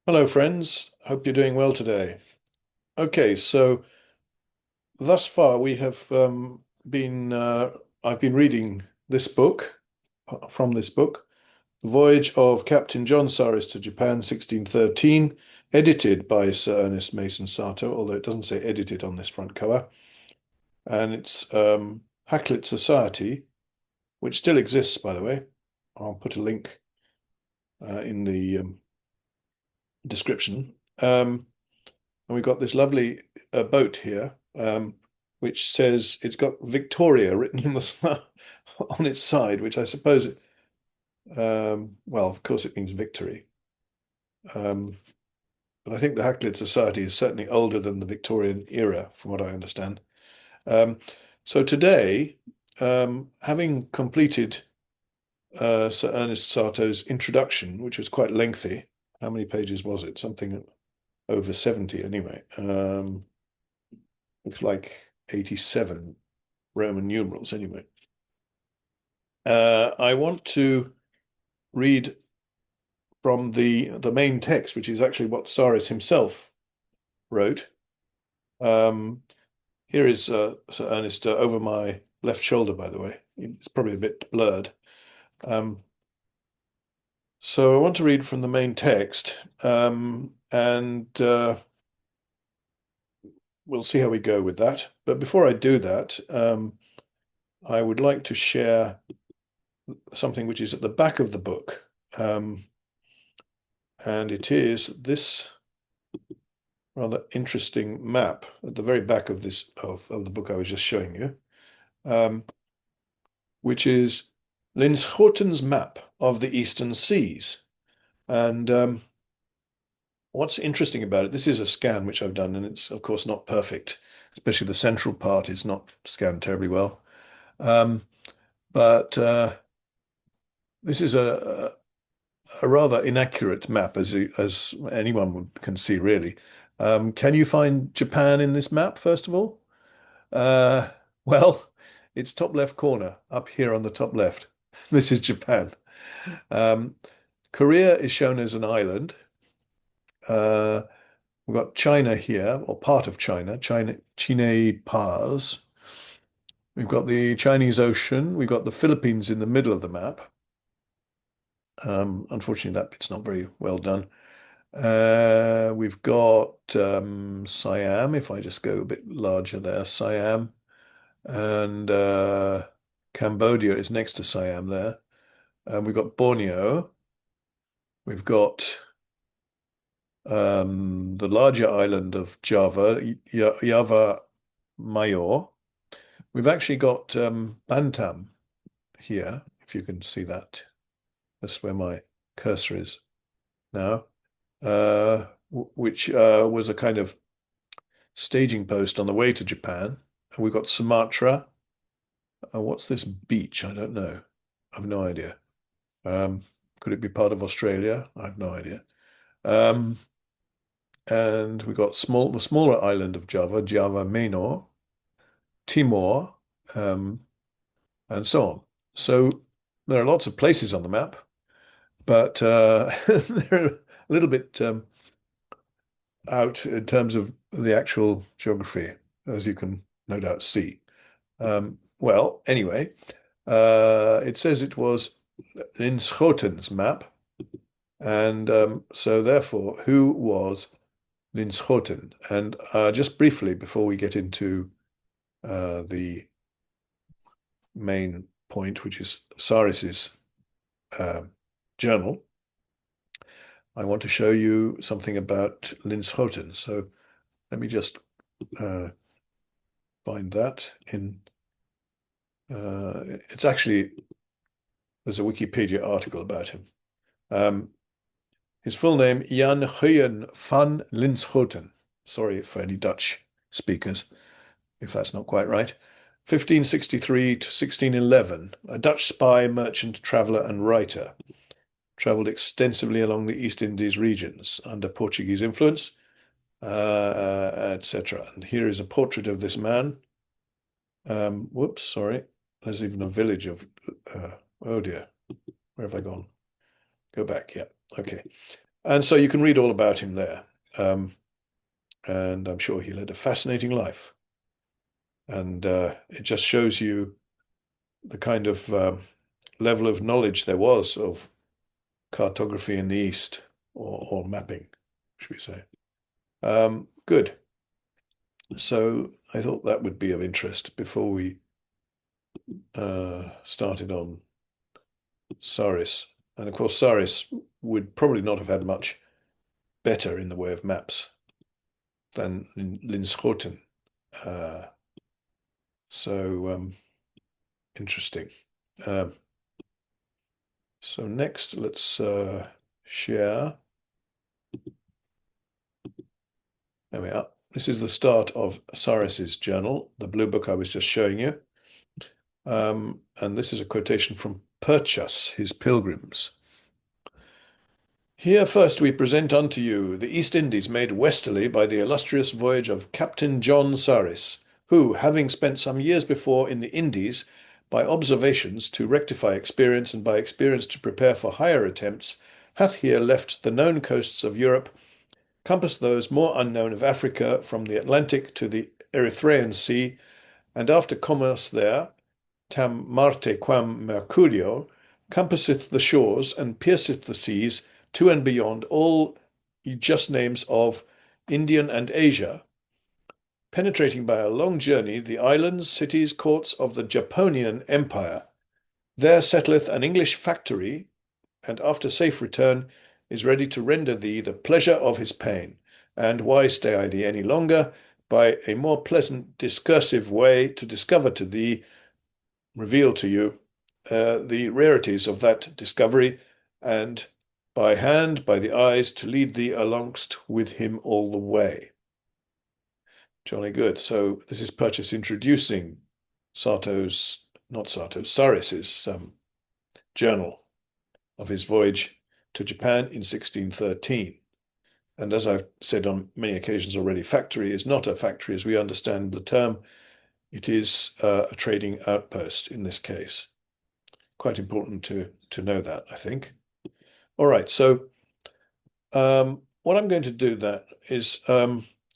Hello, friends. Hope you're doing well today. Okay, so thus far we have I've been reading this book from this book, The Voyage of Captain John Saris to Japan, 1613, edited by Sir Ernest Mason Sato, although it doesn't say edited on this front cover. And it's Hakluyt Society, which still exists, by the way. I'll put a link in the description. And we've got this lovely boat here, which says it's got Victoria written on the on its side, which I suppose, well, of course, it means victory. Um, but I think the Hakluyt Society is certainly older than the Victorian era, from what I understand. Um, so today, having completed Sir Ernest Sato's introduction, which was quite lengthy, how many pages was it? Something over 70 anyway. Looks like 87 Roman numerals anyway. I want to read from the main text, which is actually what Saris himself wrote. Um, Here is Sir Ernest over my left shoulder, by the way. It's probably a bit blurred. So I want to read from the main text, and we'll see how we go with that. But before I do that, I would like to share something which is at the back of the book. And it is this rather interesting map at the very back of this of the book I was just showing you, which is Linschoten's map of the Eastern Seas. And what's interesting about it, this is a scan which I've done, and it's of course not perfect, especially the central part is not scanned terribly well. But this is a rather inaccurate map, as anyone can see, really. Can you find Japan in this map, first of all? Uh, well, it's top left corner, up here on the top left. This is Japan. Um, Korea is shown as an island. Uh, we've got China here, or part of China, Chine Pars. We've got the Chinese Ocean. We've got the Philippines in the middle of the map. Unfortunately, that bit's not very well done. We've got Siam, if I just go a bit larger there, Siam, and Cambodia is next to Siam there. And we've got Borneo. We've got the larger island of Java, Java Mayor. We've actually got Bantam here, if you can see that. That's where my cursor is now. Which was a kind of staging post on the way to Japan. And we've got Sumatra. What's this beach? I don't know. I have no idea. Could it be part of Australia? I have no idea. Um, and we've got the smaller island of Java, Java Minor, Timor, and so on. So there are lots of places on the map, but they're a little bit out in terms of the actual geography, as you can no doubt see. Well, anyway, it says it was Linschoten's map, and so therefore, who was Linschoten? And just briefly, before we get into the main point, which is Saris's journal, I want to show you something about Linschoten. So let me just find that in. It's actually, there's a Wikipedia article about him. His full name, Jan Hōin van Linschoten. Sorry for any Dutch speakers, if that's not quite right. 1563 to 1611, a Dutch spy, merchant, traveller, and writer. Travelled extensively along the East Indies regions under Portuguese influence, etc. And here is a portrait of this man. Whoops, sorry. There's even a village of, oh dear, where have I gone? Go back, yeah, okay. And so you can read all about him there. And I'm sure he led a fascinating life. And it just shows you the kind of level of knowledge there was of cartography in the East, or mapping, should we say. Good. So I thought that would be of interest before we started on Saris. And of course, Saris would probably not have had much better in the way of maps than Linschoten. So interesting. So next, let's share. There we are. This is the start of Saris's journal, the blue book I was just showing you. And this is a quotation from Purchas, his Pilgrims. Here first we present unto you the East Indies made westerly by the illustrious voyage of Captain John Saris, who, having spent some years before in the Indies, by observations to rectify experience and by experience to prepare for higher attempts, hath here left the known coasts of Europe, compassed those more unknown of Africa from the Atlantic to the Erythraean Sea, and after commerce there, tam Marte quam Mercurio, compasseth the shores and pierceth the seas to and beyond all just names of Indian and Asia, penetrating by a long journey the islands, cities, courts of the Japonian Empire. There settleth an English factory, and after safe return is ready to render thee the pleasure of his pain. And why stay I thee any longer? By a more pleasant discursive way to discover to thee, reveal to you, the rarities of that discovery, and by hand, by the eyes, to lead thee alongst with him all the way. Jolly good. So this is Purchas introducing Saris's journal of his voyage to Japan in 1613. And as I've said on many occasions already, factory is not a factory as we understand the term. It is a trading outpost in this case. Quite important to know that, I think. All right, so what I'm going to do that is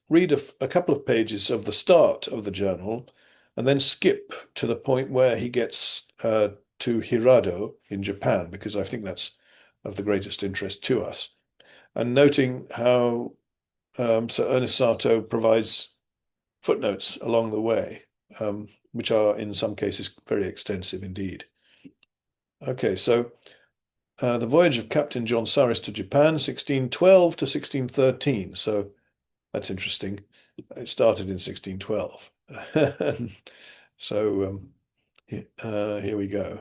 read a couple of pages of the start of the journal and then skip to the point where he gets to Hirado in Japan, because I think that's of the greatest interest to us. And noting how Sir Ernest Satow provides footnotes along the way, which are in some cases very extensive indeed. Okay, so the voyage of Captain John Saris to Japan, 1612 to 1613. So that's interesting. It started in 1612. So here we go.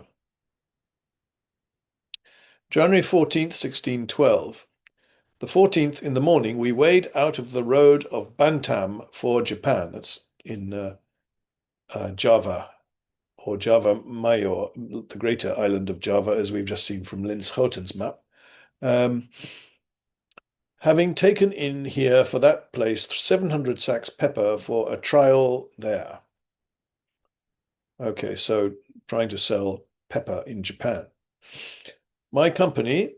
January 14th, 1612. The 14th in the morning, we weighed out of the road of Bantam for Japan. That's in Java, or Java Major, the greater island of Java, as we've just seen from Linschoten's map. Having taken in here for that place 700 sacks pepper for a trial there. Okay, so trying to sell pepper in Japan. My company,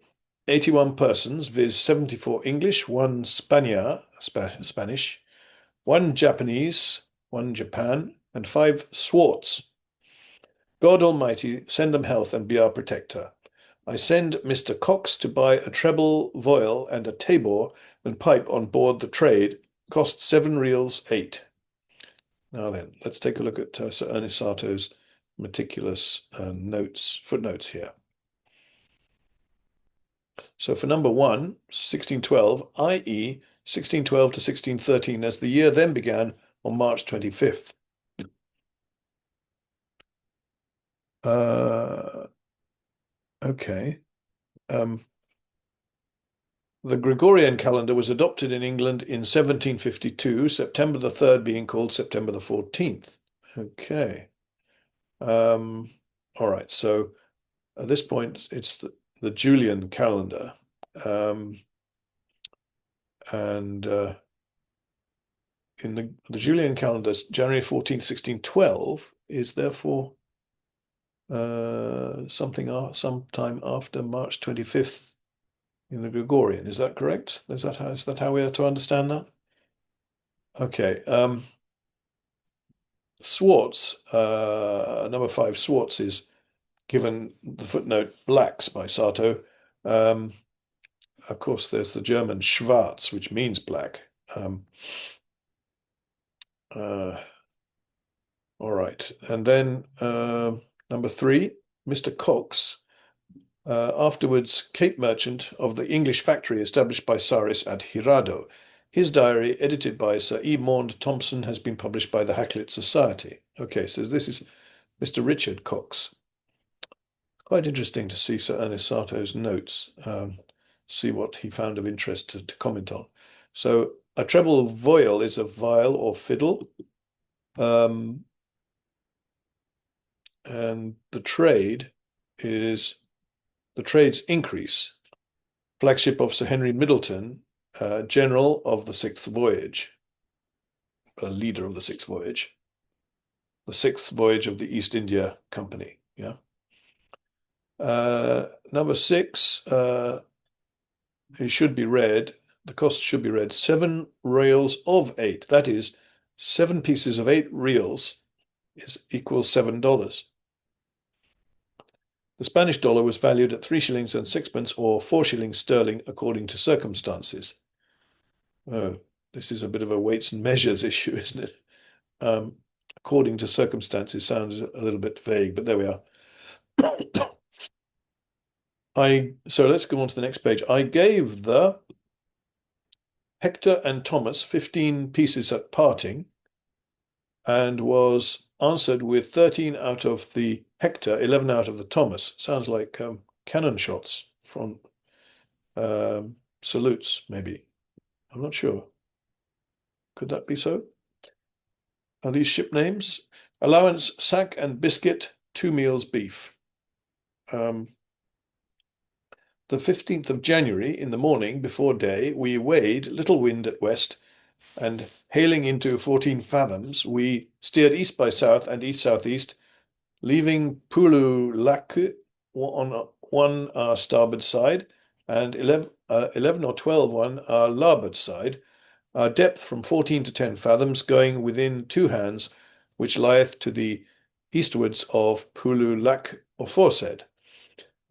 81 persons, viz. 74 English, 1 Spanish, 1 Japanese, 1 Japan, and 5 Swarts. God Almighty send them health and be our protector. I send Mr. Cox to buy a treble voile and a tabor and pipe on board the trade. Cost 7 reals 8. Now then, let's take a look at Sir Ernest Satow's meticulous footnotes here. So for number 1, 1612, i.e. 1612 to 1613, as the year then began on March 25th. Okay. The Gregorian calendar was adopted in England in 1752, September the 3rd being called September the 14th. Okay. All right, so at this point, it's the Julian calendar. And in the Julian calendar, January 14th, 1612 is therefore sometime after March 25th, in the Gregorian. Is that correct? Is that how we are to understand that? Okay. Swartz, number 5, Swartz is given the footnote blacks by Satow. Of course, there's the German Schwarz, which means black. All right. And then number 3, Mr. Cox, afterwards Cape merchant of the English factory established by Saris at Hirado. His diary, edited by Sir E. Maund Thompson, has been published by the Hakluyt Society. Okay, so this is Mr. Richard Cox. Quite interesting to see Sir Ernest Satow's notes, see what he found of interest to comment on. So a treble voyal is a viol or fiddle. And the trade is the trade's increase. Flagship of Sir Henry Middleton, general of the 6th voyage, leader of the 6th voyage, the 6th voyage of the East India Company. Yeah. Number 6, it should be read, the cost should be read 7 reals of 8. That is, 7 pieces of 8 reals equals $7. The Spanish dollar was valued at 3 shillings and sixpence or 4 shillings sterling according to circumstances. Oh, this is a bit of a weights and measures issue, isn't it? According to circumstances sounds a little bit vague, but there we are. So let's go on to the next page. I gave the Hector and Thomas 15 pieces at parting and was answered with 13 out of the Hector, 11 out of the Thomas. Sounds like cannon shots from salutes, maybe. I'm not sure. Could that be so? Are these ship names? Allowance, sack and biscuit, 2 meals beef. The 15th of January, in the morning, before day, we weighed, little wind at west, and hailing into 14 fathoms, we steered east by south and east-southeast, leaving Pulu-Laku on our starboard side and 11 or 12 on our larboard side, our depth from 14 to 10 fathoms, going within 2 hands, which lieth to the eastwards of Pulu-Laku aforesaid.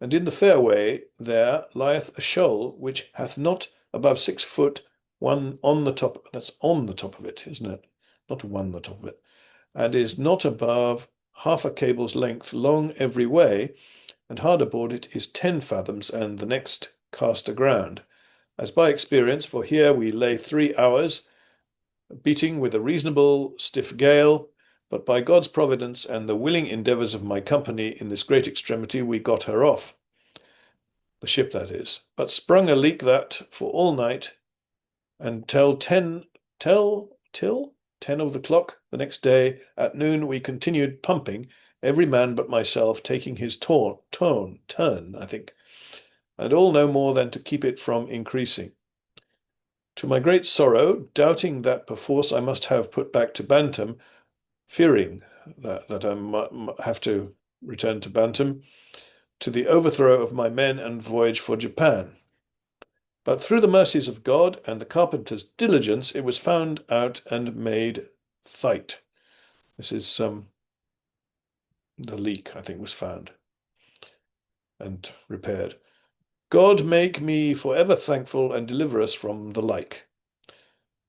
And in the fairway there lieth a shoal which hath not above 6 foot, one on the top, that's on the top of it, isn't it? Not one the top of it, and is not above half a cable's length long every way, and hard aboard it is 10 fathoms, and the next cast aground, as by experience, for here we lay 3 hours, beating with a reasonable stiff gale, but by God's providence and the willing endeavours of my company in this great extremity we got her off, the ship that is, but sprung a leak that for all night and till 10 of the clock the next day at noon we continued pumping, every man but myself taking his turn, I think, and all no more than to keep it from increasing. To my great sorrow, doubting that perforce I must have put back to Bantam, fearing that I might have to return to Bantam, to the overthrow of my men and voyage for Japan. But through the mercies of God and the carpenter's diligence, it was found out and made thight. This is the leak, I think, was found and repaired. God make me forever thankful and deliver us from the like.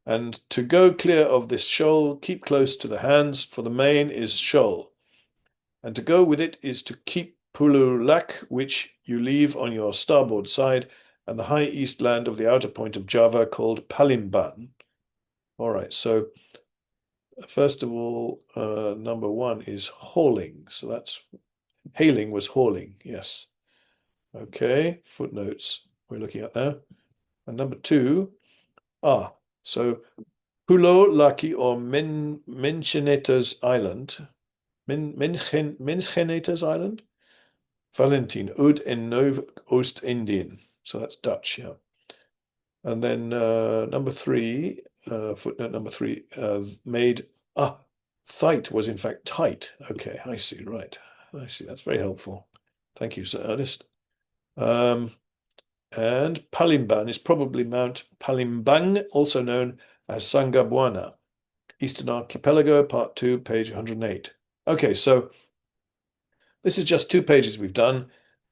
And to go clear of this shoal, keep close to the hands, for the main is shoal. And to go with it is to keep Pulu-Laku, which you leave on your starboard side, and the high east land of the outer point of Java called Palembang. All right, so first of all, number 1 is hauling. So that's hailing was hauling, yes. Okay, footnotes we're looking at now. And number 2, so Pulo-Laki or Menchenetas Island, Menchenetas Island, Valentin, Oud en Nov Oost-Indien. So that's Dutch, yeah. And then number 3, footnote number 3, made, thight was in fact tight. Okay, I see, right. I see, that's very helpful. Thank you, Sir Ernest. And Palembang is probably Mount Palembang, also known as Sangabuana. Eastern Archipelago, Part 2, page 108. Okay, so this is just 2 pages we've done,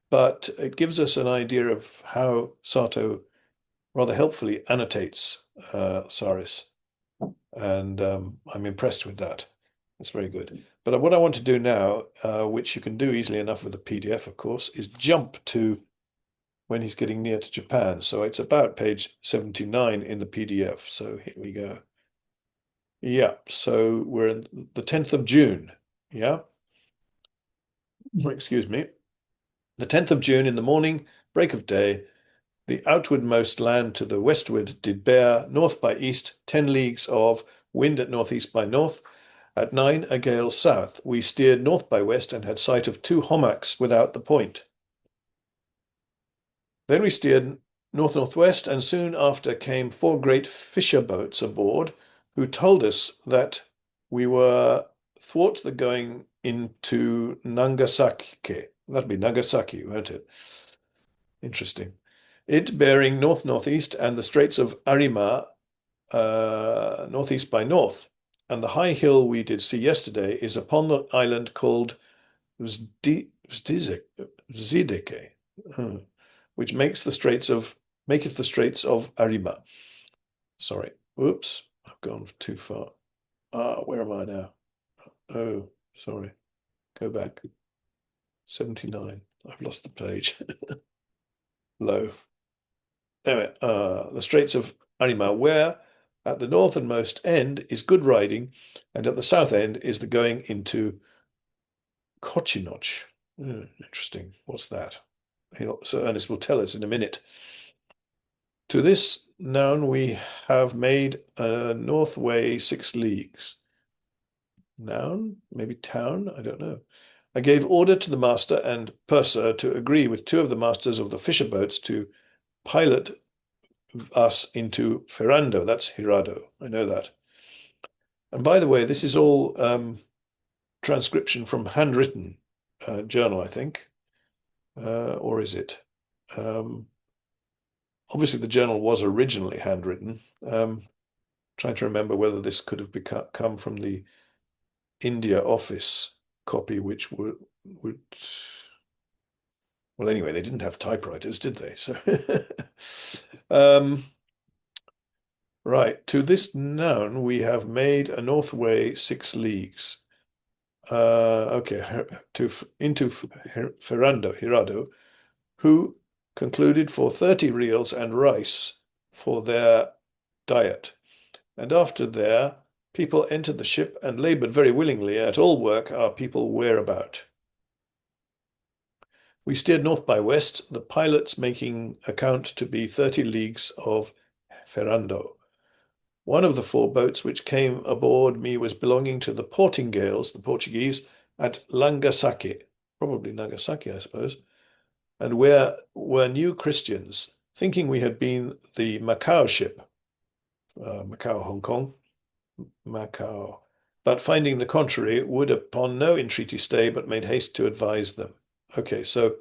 but it gives us an idea of how Satow rather helpfully annotates Saris. And I'm impressed with that. It's very good. But what I want to do now, which you can do easily enough with the PDF, of course, is jump to when he's getting near to Japan. So it's about page 79 in the PDF. So here we go. Yeah, so we're in the 10th of June. Yeah. Excuse me. The 10th of June in the morning, break of day, the outwardmost land to the westward did bear north by east 10 leagues of wind at northeast by north. At 9 a gale south. We steered north by west and had sight of 2 hommocks without the point. Then we steered north-northwest, and soon after came 4 great fisher boats aboard, who told us that we were thwart the going into Nagasaki. That'd be Nagasaki, won't it? Interesting. It bearing north-northeast, and the Straits of Arima northeast by north. And the high hill we did see yesterday is upon the island called Zideke, which maketh the Straits of Arima. Sorry. Whoops, I've gone too far. Where am I now? Oh, sorry. Go back. 79. I've lost the page. Low. Anyway, the Straits of Arima, where at the northernmost end is good riding, and at the south end is the going into Kochinoch. Interesting. What's that? So Ernest will tell us in a minute. To this noun we have made a north way 6 leagues. Noun? Maybe town? I don't know. I gave order to the master and purser to agree with 2 of the masters of the fisher boats to pilot us into Ferrando. That's Hirado. I know that. And by the way, this is all transcription from handwritten journal, I think. Or is it? Obviously, the journal was originally handwritten. Trying to remember whether this could have come from the India office copy, which would well, anyway, they didn't have typewriters, did they? So, right, to this noun we have made a north way 6 leagues. Okay, into Ferrando, Hirado, who concluded for 30 reals and rice for their diet. And after there, people entered the ship and labored very willingly at all work our people were about. We steered north by west, the pilots making account to be 30 leagues of Ferrando. One of the 4 boats which came aboard me was belonging to the Portingales, the Portuguese, at Langasaki, probably Nagasaki, I suppose, and were new Christians, thinking we had been the Macau ship, Macau, Hong Kong, Macau, but finding the contrary, would upon no entreaty stay, but made haste to advise them. Okay, so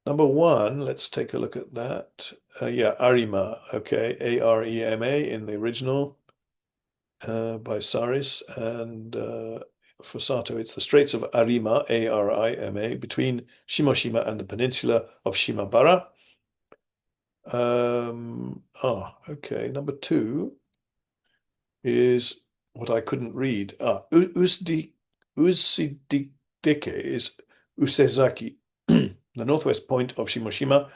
number 1, let's take a look at that. Yeah, Arima, okay, A-R-E-M-A in the original by Saris, and for Satow, it's the Straits of Arima, A-R-I-M-A, between Shimoshima and the peninsula of Shimabara. Okay, number 2 is what I couldn't read. Usidike is Usezaki, the northwest point of Shimoshima,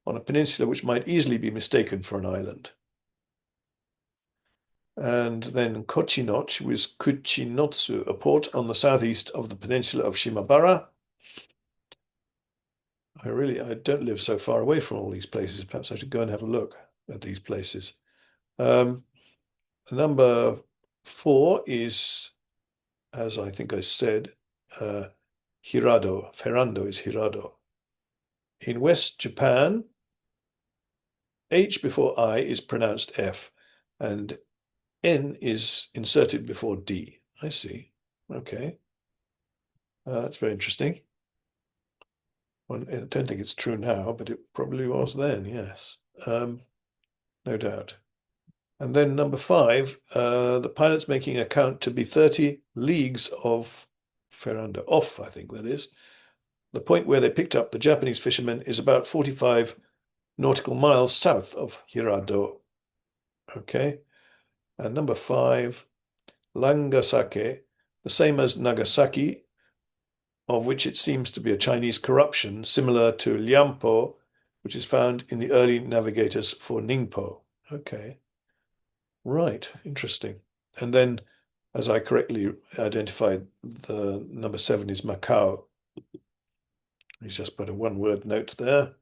on a peninsula which might easily be mistaken for an island. And then Kochinoch was Kuchinotsu, a port on the southeast of the peninsula of Shimabara. I don't live so far away from all these places. Perhaps I should go and have a look at these places. Number 4 is, as I think I said, Hirado. Ferrando is Hirado. In West Japan, H before I is pronounced F, and N is inserted before D. I see. Okay. That's very interesting. Well, I don't think it's true now, but it probably was then, yes. No doubt. And then number 5, the pilots making a count to be 30 leagues of Ferrando off, I think that is. The point where they picked up the Japanese fishermen is about 45 nautical miles south of Hirado. Okay. And number 5, Langasake, the same as Nagasaki, of which it seems to be a Chinese corruption, similar to Liampo, which is found in the early navigators for Ningpo. Okay. Right, interesting. And then, as I correctly identified, the number 7 is Macau. He's just put a one-word note there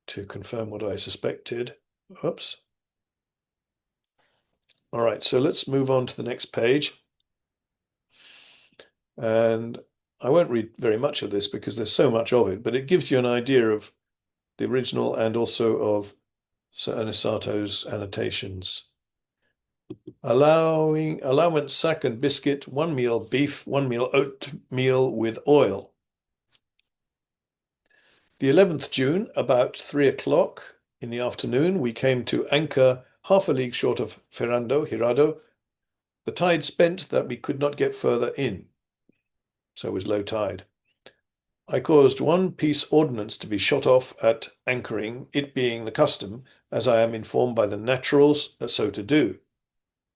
to confirm what I suspected. Oops. All right, so let's move on to the next page. And I won't read very much of this because there's so much of it, but it gives you an idea of the original and also of Sir Ernest Satow's annotations. Allowance sack and biscuit, 1 meal beef, 1 meal oatmeal with oil. The 11th June, about 3 o'clock in the afternoon, we came to anchor half a league short of Ferrando, Hirado. The tide spent that we could not get further in, so it was low tide. I caused 1 piece ordnance to be shot off at anchoring, it being the custom, as I am informed by the naturals, so to do.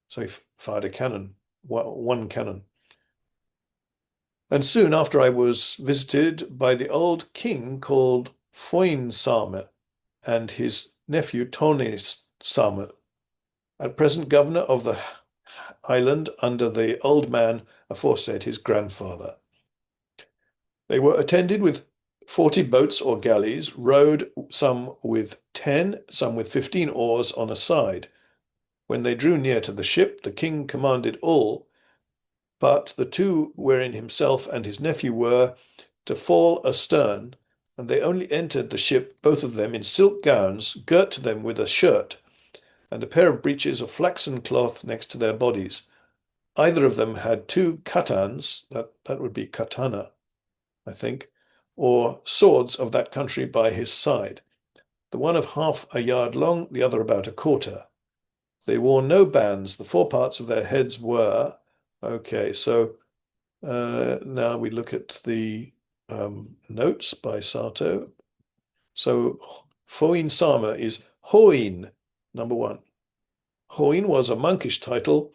So he fired a cannon, 1 cannon. And soon after I was visited by the old king called Hōin Same and his nephew Tone Same, at present governor of the island under the old man aforesaid his grandfather. They were attended with 40 boats or galleys, rowed some with 10, some with 15 oars on a side. When they drew near to the ship, the king commanded all, but the 2 wherein himself and his nephew were, to fall astern, and they only entered the ship, both of them in silk gowns, girt to them with a shirt, and a pair of breeches of flaxen cloth next to their bodies. Either of them had 2 katans, that would be katana, I think, or swords of that country by his side, the one of half a yard long, the other about a quarter. They wore no bands. The foreparts of their heads were. Okay, so now we look at the notes by Satow. So Hōin Sama is Hōin, number 1. Hōin was a monkish title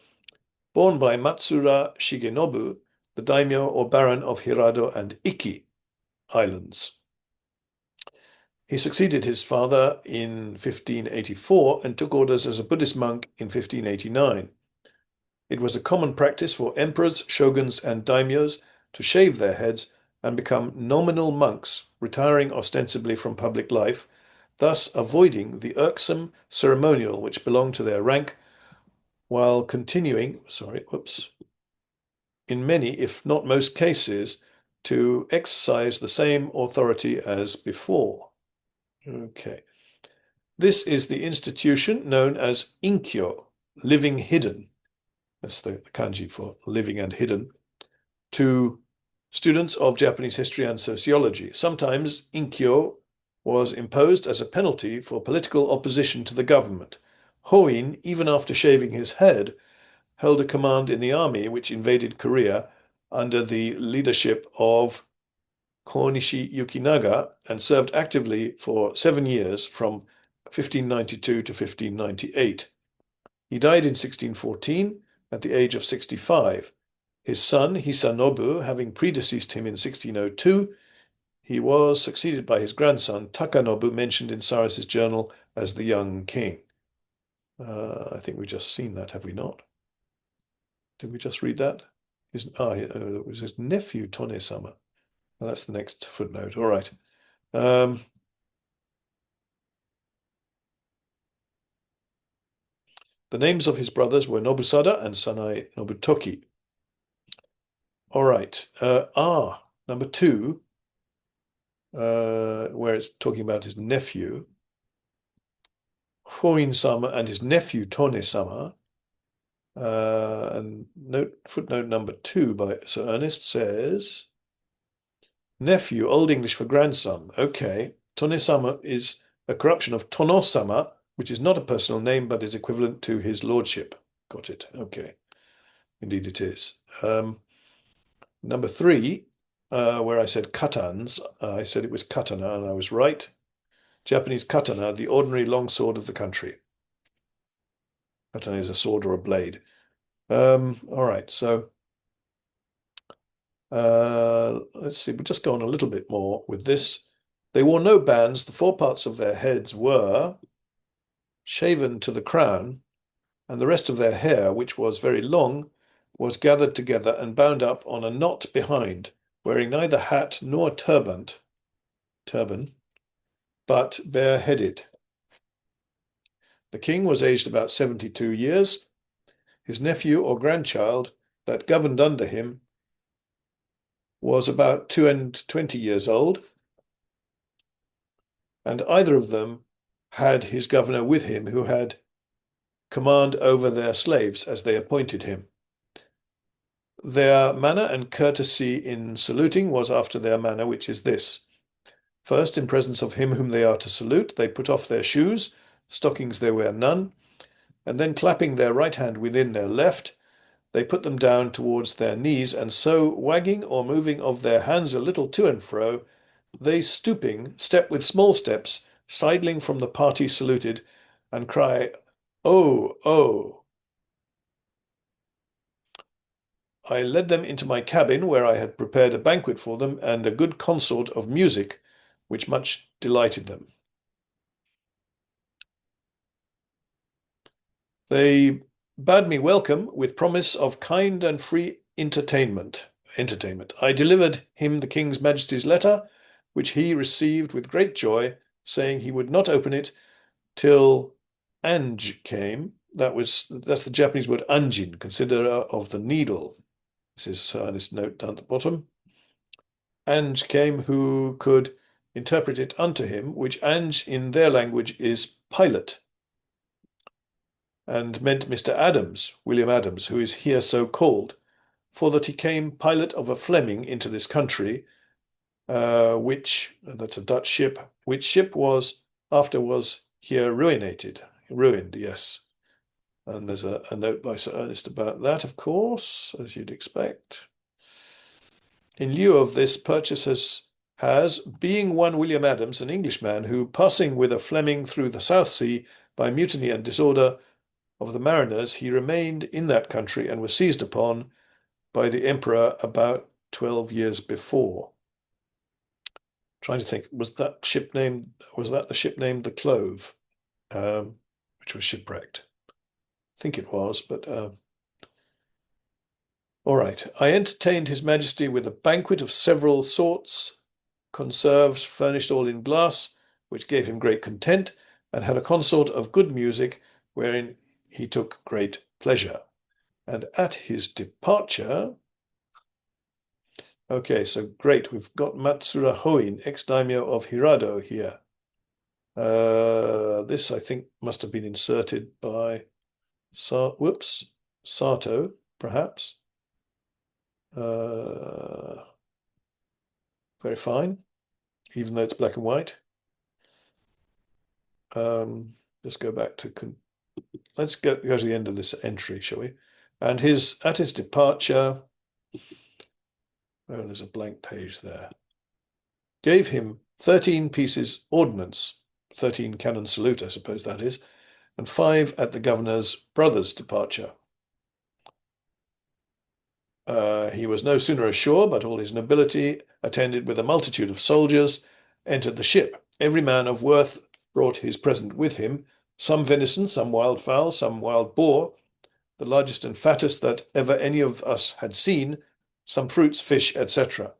borne by Matsura Shigenobu, the daimyo or baron of Hirado and Iki islands. He succeeded his father in 1584 and took orders as a Buddhist monk in 1589. It was a common practice for emperors, shoguns, and daimyos to shave their heads and become nominal monks, retiring ostensibly from public life, thus avoiding the irksome ceremonial which belonged to their rank, while continuing, in many, if not most cases, to exercise the same authority as before. Okay. This is the institution known as Inkyo, living hidden. That's the kanji for living and hidden, to students of Japanese history and sociology. Sometimes Inkyo was imposed as a penalty for political opposition to the government. Hōin, even after shaving his head, held a command in the army which invaded Korea under the leadership of Konishi Yukinaga and served actively for 7 years from 1592 to 1598. He died in 1614 at the age of 65. His son, Hisanobu, having predeceased him in 1602, he was succeeded by his grandson, Takanobu, mentioned in Saris's journal as the young king. I think we've just seen that, have we not? Did we just read that? It was his nephew, Tone-sama. Well, that's the next footnote. All right. The names of his brothers were Nobusada and Sanai Nobutoki. All right. Number 2, where it's talking about his nephew, Hōin-sama and his nephew Tone-sama. And footnote number 2 by Sir Ernest says, Nephew, Old English for grandson. Okay. Tone-sama is a corruption of Tono-sama, which is not a personal name, but is equivalent to his lordship. Got it. Okay. Indeed it is. Number 3, where I said katans, I said it was katana, and I was right. Japanese katana, the ordinary long sword of the country. Katana is a sword or a blade. All right, so let's see, we'll just go on a little bit more with this. They wore no bands. The forepart of their heads were shaven to the crown, and the rest of their hair, which was very long, was gathered together and bound up on a knot behind, wearing neither hat nor turban, but bareheaded. The king was aged about 72 years. His nephew or grandchild that governed under him was about 22 years old, and either of them had his governor with him who had command over their slaves as they appointed him. Their manner and courtesy in saluting was after their manner, which is this. First, in presence of him whom they are to salute, they put off their shoes, stockings they wear none, and then clapping their right hand within their left, they put them down towards their knees, and so, wagging or moving of their hands a little to and fro, they stooping, step with small steps, sidling from the party saluted, and cry, "Oh, oh." I led them into my cabin, where I had prepared a banquet for them and a good consort of music, which much delighted them. They bade me welcome with promise of kind and free entertainment. I delivered him the King's Majesty's letter, which he received with great joy, saying he would not open it till Anj came. That's the Japanese word Anjin, considerer of the needle. This is this note down at the bottom. Anj came who could interpret it unto him, which Anj in their language is pilot, and meant Mr. Adams, William Adams, who is here so called, for that he came pilot of a Fleming into this country, which, that's a Dutch ship, which ship was here ruined, yes. And there's a note by Sir Ernest about that, of course, as you'd expect. In lieu of this, Purchas has, being one William Adams, an Englishman, who, passing with a Fleming through the South Sea by mutiny and disorder of the mariners, he remained in that country and was seized upon by the emperor about 12 years before. Trying to think, was that the ship named the Clove, which was shipwrecked? I think it was, but all right. I entertained His Majesty with a banquet of several sorts, conserves furnished all in glass, which gave him great content, and had a consort of good music, wherein he took great pleasure. And at his departure, okay, so great, we've got Matsura Hōin, ex-daimyo of Hirado here. This, I think, must have been inserted by Satow, perhaps. Very fine, even though it's black and white. Let's go back to let's go to the end of this entry, shall we? And at his departure, oh, there's a blank page there. Gave him 13 pieces ordnance, 13 cannon salute, I suppose that is, and 5 at the governor's brother's departure. He was no sooner ashore, but all his nobility, attended with a multitude of soldiers, entered the ship. Every man of worth brought his present with him, some venison, some wild fowl, some wild boar, the largest and fattest that ever any of us had seen, some fruits, fish, etc.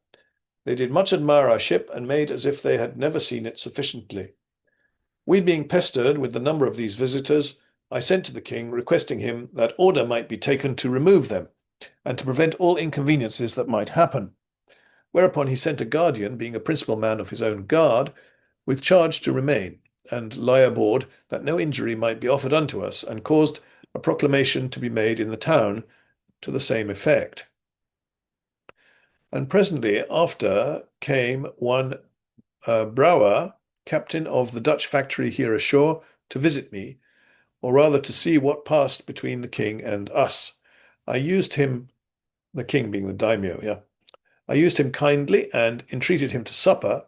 They did much admire our ship, and made as if they had never seen it sufficiently. We being pestered with the number of these visitors, I sent to the king, requesting him that order might be taken to remove them, and to prevent all inconveniences that might happen. Whereupon he sent a guardian, being a principal man of his own guard, with charge to remain, and lie aboard, that no injury might be offered unto us, and caused a proclamation to be made in the town to the same effect. And presently after came one Brouwer, captain of the Dutch factory here ashore, to visit me, or rather to see what passed between the king and us. I used him, the king being the daimyo, yeah. I used him kindly and entreated him to supper,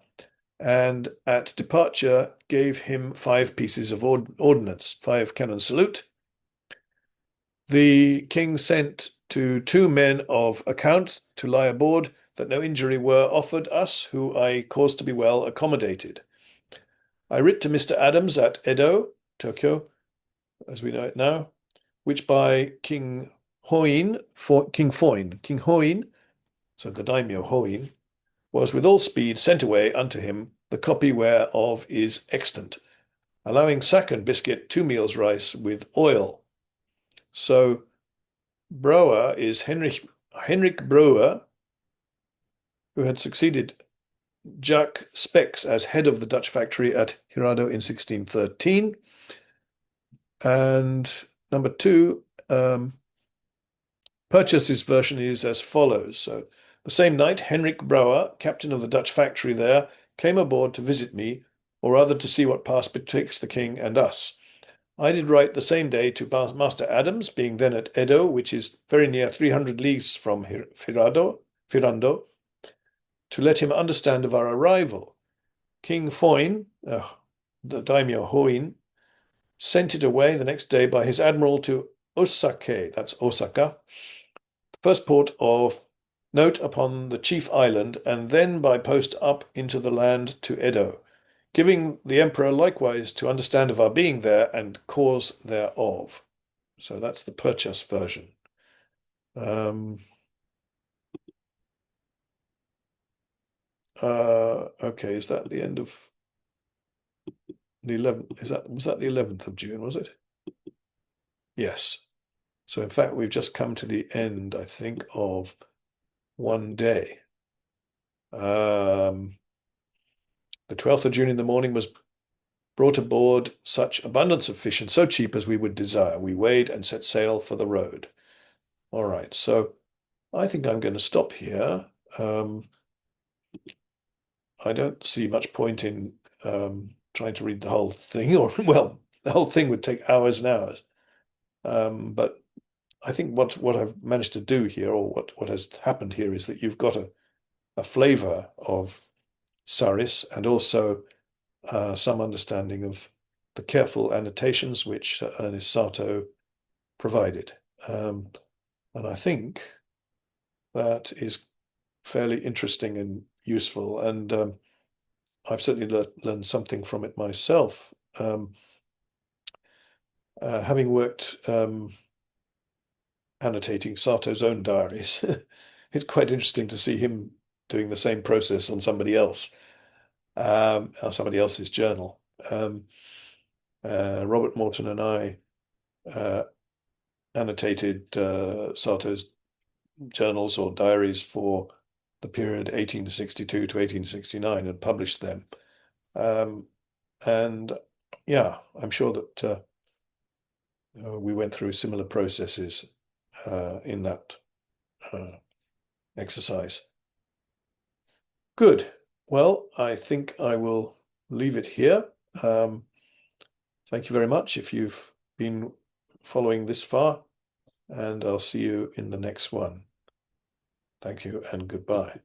and at departure gave him 5 pieces of ordnance, 5 cannon salute. The king sent to 2 men of account to lie aboard, that no injury were offered us, who I caused to be well accommodated. I writ to Mr. Adams at Edo, Tokyo, as we know it now, which by King Hōin, so the daimyo Hōin, was with all speed sent away unto him, the copy whereof is extant, allowing sack and biscuit, 2 meals rice with oil. So Brouwer is Henrik Brouwer, who had succeeded Jacques Spex as head of the Dutch factory at Hirado in 1613. And number 2, Purchas's version is as follows. So the same night, Henrik Brouwer, captain of the Dutch factory there, came aboard to visit me, or rather to see what passed betwixt the king and us. I did write the same day to Master Adams, being then at Edo, which is very near 300 leagues from Hirado, to let him understand of our arrival. King Hōin, the daimyo Hōin, sent it away the next day by his admiral to Osake, that's Osaka, the first port of note upon the chief island, and then by post up into the land to Edo, giving the emperor likewise to understand of our being there and cause thereof. So that's the Purchas version. Okay, is that the end of the 11th? Was that the 11th of June, was it? Yes. So in fact, we've just come to the end, I think, of one day. The 12th of June in the morning was brought aboard such abundance of fish and so cheap as we would desire. We weighed and set sail for the road. All right, so I think I'm going to stop here. I don't see much point in trying to read the whole thing, or, well, the whole thing would take hours and hours. But I think what I've managed to do here, or what has happened here, is that you've got a flavor of Saris and also some understanding of the careful annotations which Ernest Satow provided. And I think that is fairly interesting and useful, and I've certainly learned something from it myself. Having worked annotating Satow's own diaries, it's quite interesting to see him doing the same process on somebody else, or somebody else's journal. Robert Morton and I annotated Satow's journals or diaries for the period 1862 to 1869 and published them. And yeah, I'm sure that we went through similar processes in that exercise. Good. Well, I think I will leave it here. Thank you very much if you've been following this far, and I'll see you in the next one. Thank you and goodbye.